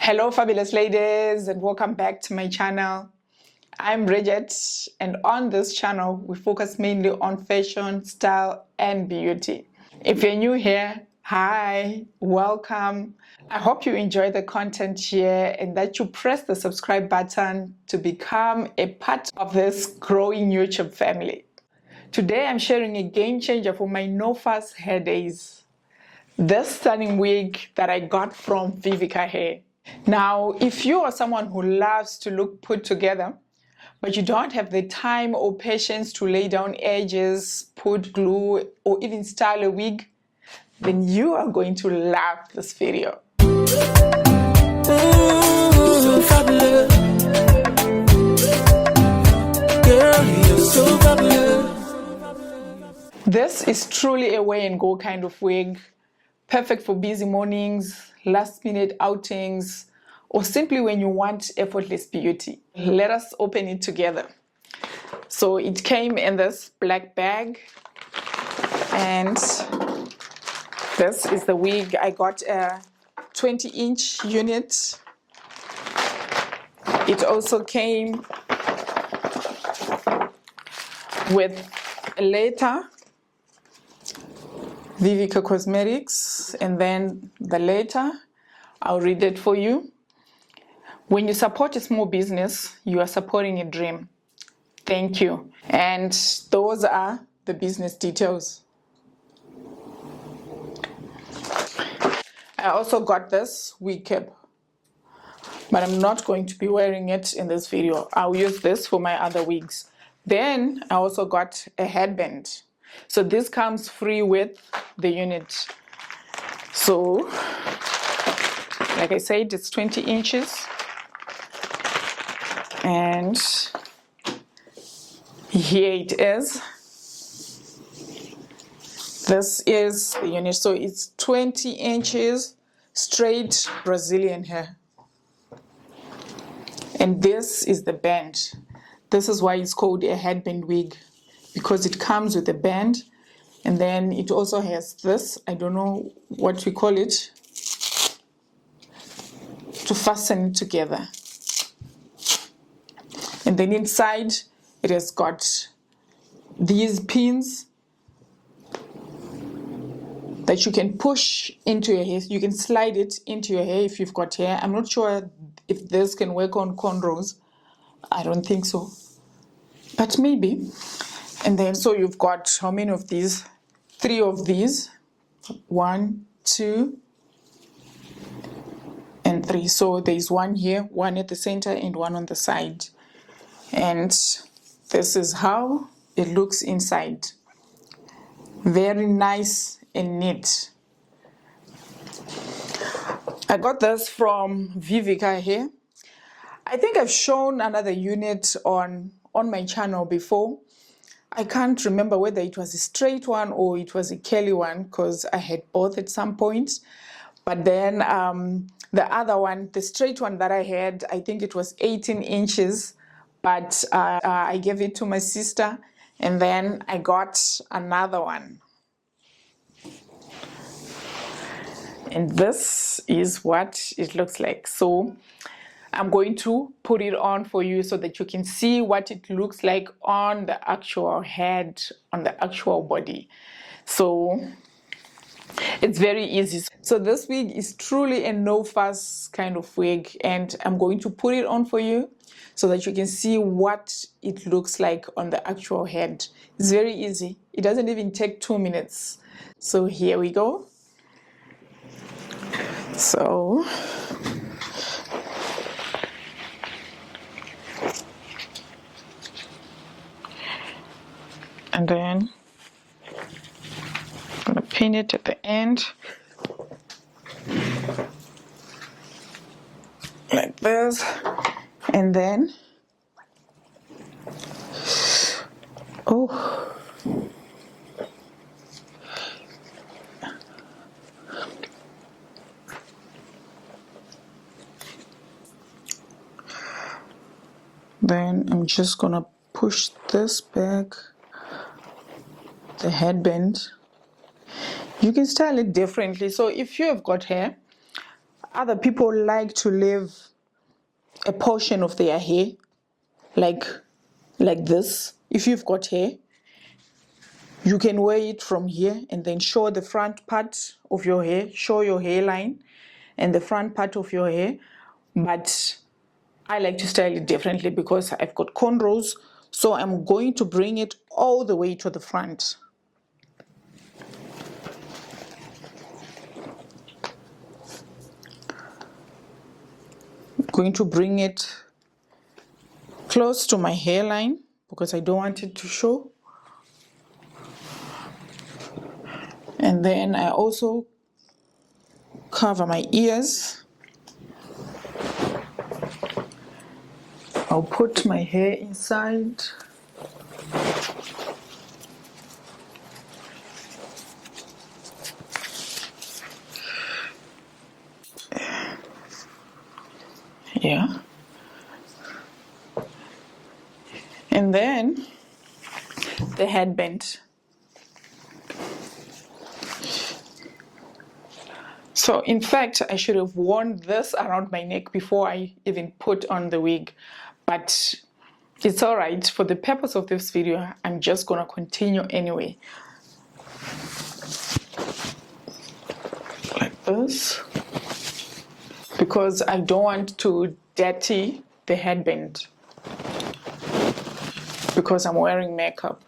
Hello fabulous ladies and welcome back to my channel. I'm Bridgette, and on this channel we focus mainly on fashion, style and beauty. If you're new here, hi, welcome. I hope you enjoy the content here and that you press the subscribe button to become a part of this growing YouTube family. Today I'm sharing a game changer for my no-fuss hair days. This stunning wig that I got from Vivica hair. Now, if you are someone who loves to look put together, but you don't have the time or patience to lay down edges, put glue, or even style a wig, then you are going to love this video. So fabulous. Girl, you're so fabulous. This is truly a way and go kind of wig, perfect for busy mornings, last minute outings, or simply when you want effortless beauty. Let us open it together. So it came in this black bag, and this is the wig. I got a 20-inch unit. It also came with a letter, Vivica Cosmetics, and then the letter, I'll read it for you. When you support a small business, you are supporting a dream. Thank you. And those are the business details. I also got this wig cap, but I'm not going to be wearing it in this video. I'll use this for my other wigs. Then I also got a headband. So this comes free with the unit. So, like I said, it's 20 inches. And here it is. This is the unit. So it's 20 inches straight Brazilian hair. And this is the band. This is why it's called a headband wig, because it comes with a band. And then it also has this, I don't know what we call it, to fasten it together. And then inside it has got these pins that you can push into your hair. You can slide it into your hair if you've got hair. I'm not sure if this can work on cornrows. I don't think so, but maybe. And then so you've got how many of these? 3 of these. 1, 2, and 3. So there's one here, one at the center, and one on the side. And this is how it looks inside. Very nice and neat. I got this from Vivica here. I think I've shown another unit on my channel before. I can't remember whether it was a straight one or it was a curly one, because I had both at some point. But then the other one, the straight one that I had, I think it was 18 inches. But I gave it to my sister, and then I got another one. And this is what it looks like. So I'm going to put it on for you so that you can see what it looks like on the actual head, on the actual body. So it's very easy. So this wig is truly a no-fuss kind of wig, and I'm going to put it on for you so that you can see what it looks like on the actual head. It's very easy. It doesn't even take 2 minutes. So here we go. So and then I'm going to pin it at the end like this, and then then I'm just gonna push this back, the headband. You can style it differently. So if you have got hair, Other people like to leave a portion of their hair like this. If you've got hair, you can wear it from here and then show the front part of your hair, show your hairline and the front part of your hair. But I like to style it differently because I've got cornrows, so I'm going to bring it all the way to the front. I'm going to bring it close to my hairline because I don't want it to show. And then I also cover my ears. I'll put my hair inside. Yeah. And then the headband. So in fact, I should have worn this around my neck before I even put on the wig, but it's all right. For the purpose of this video, I'm just gonna continue anyway. Like this. Because I don't want to dirty the headband because I'm wearing makeup.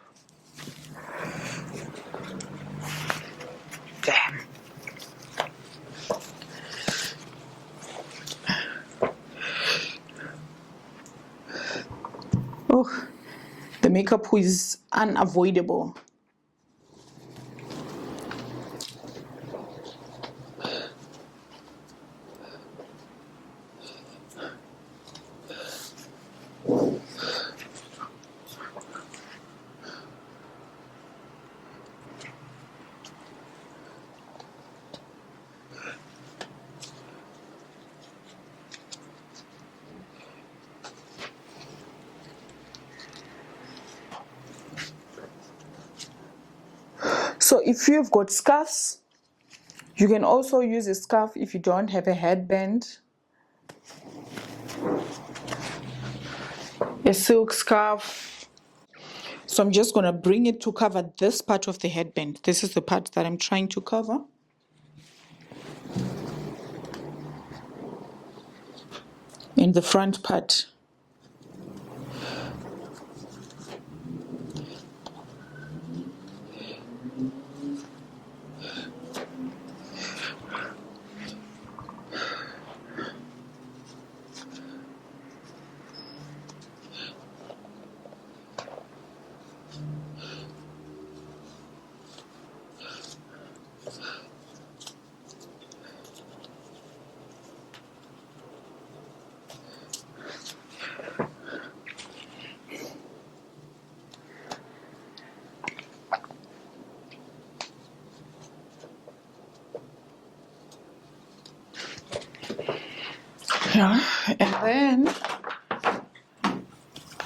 Damn. Oh, the makeup is unavoidable. So if you've got scarves, you can also use a scarf if you don't have a headband. A silk scarf. So I'm just going to bring it to cover this part of the headband. This is the part that I'm trying to cover. In the front part. Yeah, and then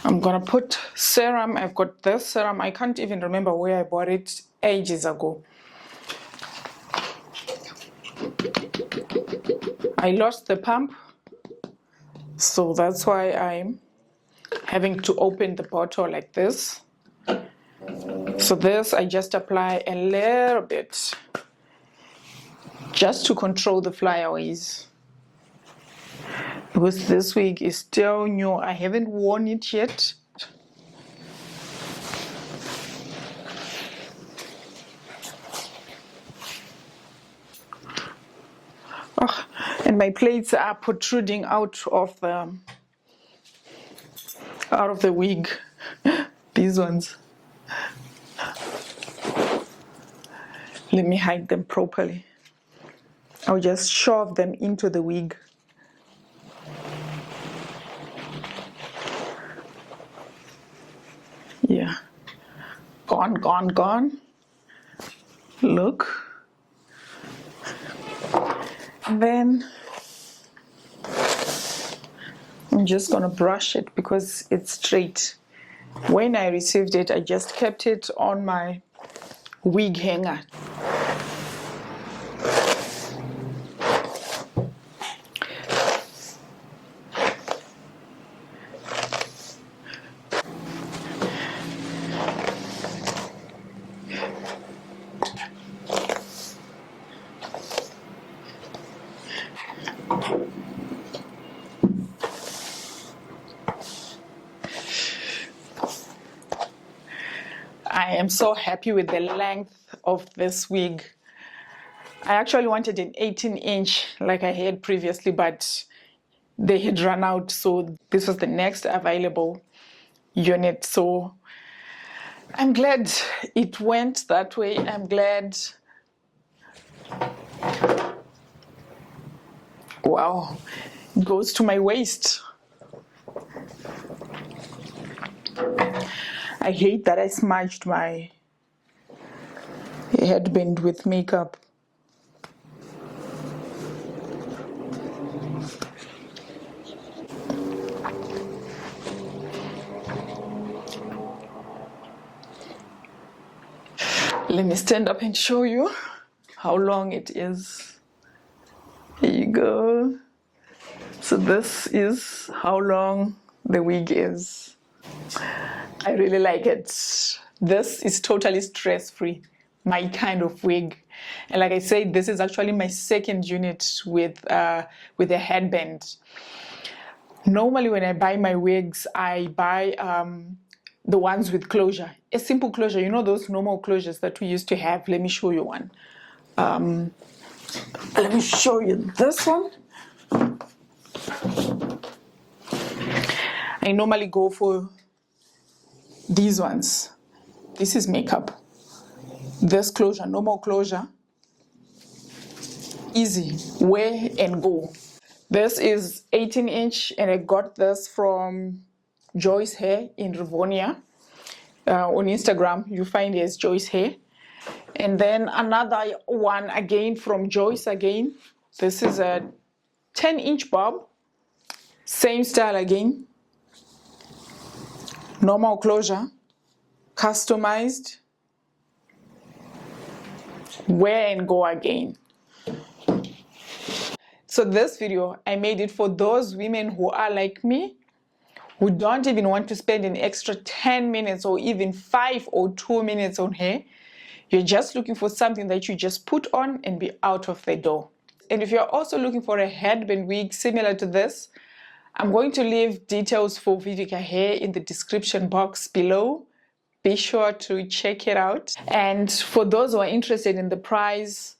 I'm gonna put serum. I've got this serum. I can't even remember where I bought it ages ago. I lost the pump, so that's why I'm having to open the bottle like this. So this, I just apply a little bit just to control the flyaways. Because this wig is still new. I haven't worn it yet. Oh, and my plaits are protruding out of the wig. These ones. Let me hide them properly. I'll just shove them into the wig. Yeah. Gone, gone, gone. Look. And then I'm just gonna brush it because it's straight. When I received it, I just kept it on my wig hanger. I am so happy with the length of this wig. I actually wanted an 18-inch like I had previously, but they had run out, so this was the next available unit. So I'm glad it went that way. I'm glad. Wow, it goes to my waist. I hate that I smudged my headband with makeup. Let me stand up and show you how long it is. Here you go. So this is how long the wig is. I really like it. This is totally stress-free, my kind of wig. And like I said, this is actually my second unit with a headband. Normally when I buy my wigs, I buy the ones with closure, a simple closure, you know those normal closures that we used to have. Let me show you one. Let me show you this one. I normally go for these ones. This is makeup. This closure, normal closure, easy, wear and go. This is 18-inch and I got this from Joyce Hair in Rivonia. On Instagram, you find it as Joyce Hair. And then another one again from Joyce again. This is a 10-inch bob. Same style again. Normal closure. Customized. Wear and go again. So this video, I made it for those women who are like me, who don't even want to spend an extra 10 minutes or even 5 or 2 minutes on hair. You're just looking for something that you just put on and be out of the door. And if you're also looking for a headband wig similar to this, I'm going to leave details for Vivica hair in the description box below. Be sure to check it out. And for those who are interested in the price,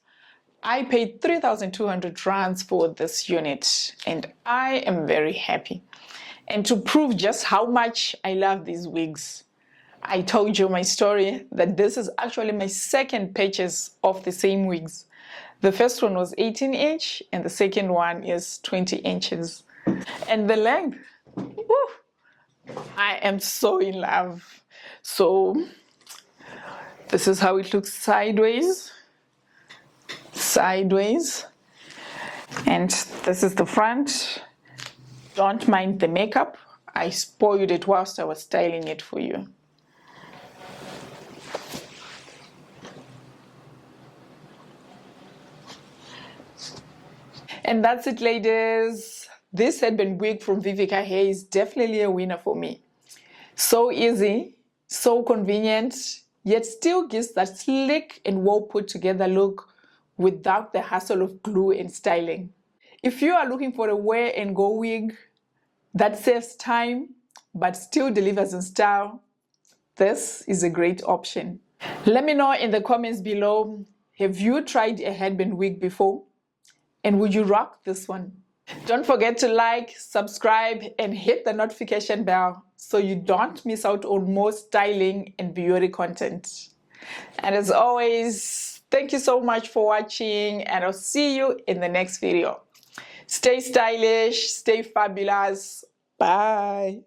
I paid 3,200 rands for this unit and I am very happy. And to prove just how much I love these wigs, I told you my story that this is actually my second purchase of the same wigs. The first one was 18-inch and the second one is 20 inches. And the length, woo, I am so in love. So this is how it looks sideways. Sideways. And this is the front. Don't mind the makeup. I spoiled it whilst I was styling it for you. And that's it, ladies. This headband wig from Vivica hair is definitely a winner for me. So easy, so convenient, yet still gives that slick and well put together look without the hassle of glue and styling. If you are looking for a wear and go wig that saves time but still delivers in style, this is a great option. Let me know in the comments below, have you tried a headband wig before? And would you rock this one? Don't forget to like, subscribe, and hit the notification bell so you don't miss out on more styling and beauty content. And as always, thank you so much for watching, and I'll see you in the next video. Stay stylish, stay fabulous. Bye.